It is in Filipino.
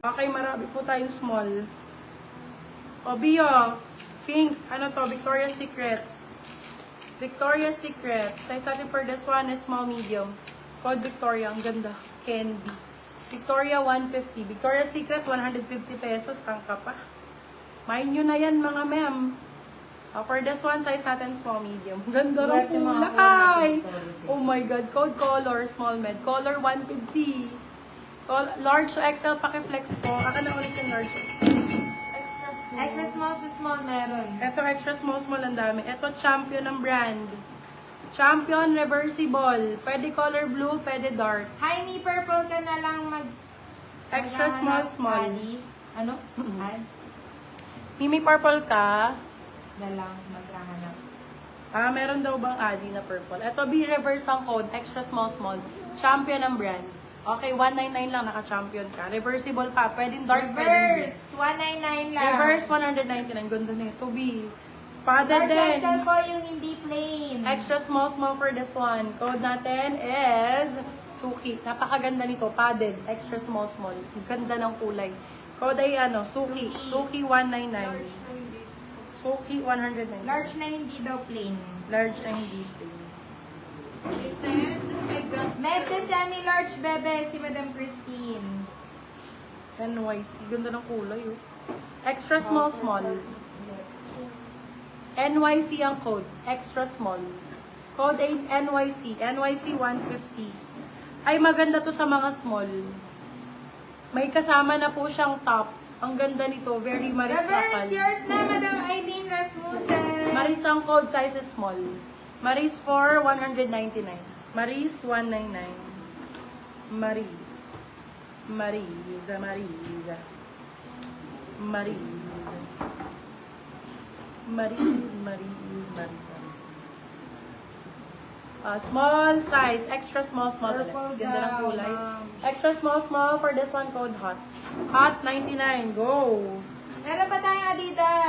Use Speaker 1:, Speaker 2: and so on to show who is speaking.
Speaker 1: Okay, marami po tayong small. O, Bio, pink, ano to, Victoria's Secret. Victoria's Secret. Size natin for this one is small, medium. Code Victoria, ang ganda. Candy. Victoria, 150. Victoria's Secret, 150 pesos. Saan ka pa? Main nyo na yan, mga ma'am. For this one, size natin small, medium. Ganda ng kulay. Oh my God. Code color, small, med. Color, 150. Large to XL, paki-flex po. Aka na ulit yung large.
Speaker 2: Extra small to small meron.
Speaker 1: Ito, extra small, ang dami. Ito, Champion ng brand. Champion Reversible. Pwede color blue, pwede dark.
Speaker 2: Hi, me purple ka na lang
Speaker 1: Extra small.
Speaker 2: Ali. Ano? Add?
Speaker 1: Mimi purple ka.
Speaker 2: Na lang maghahanap.
Speaker 1: Meron daw bang Adi na purple? Ito, reverse ang code. Extra small. Champion ng brand. Okay, 199 lang, naka-champion ka. Reversible pa. Pwedeng dark, pwedeng
Speaker 2: Reverse, 199 lang.
Speaker 1: reverse, 199. Ganda na ito, B. Padded din.
Speaker 2: XL po yung hindi plain.
Speaker 1: Extra small for this one. Code natin is Suki. Napakaganda nito. Padded. Extra small. Ang ganda ng kulay. Code ay Suki. Suki 199. Suki 199.
Speaker 2: Large na hindi daw plain.
Speaker 1: Large and deep.
Speaker 2: Med to semi-large bebe si Madam Christine.
Speaker 1: NYC. Ganda ng kulay, oh. Extra small. NYC ang code. Extra small. Code ay NYC. NYC 150. Ay, maganda to sa mga small. May kasama na po siyang top. Ang ganda nito. Very
Speaker 2: Reverse
Speaker 1: marisakal.
Speaker 2: yours na Madam Eileen Rasmussen.
Speaker 1: Maris ang code size is small. Maris for 199. Maris 199. Maris. Small size, extra small.
Speaker 2: Purple
Speaker 1: Ganda ng
Speaker 2: daw,
Speaker 1: kulay.
Speaker 2: ma'am.
Speaker 1: Extra small for this one code hot. Hot 99, go!
Speaker 2: Meron pa tayong Adidas.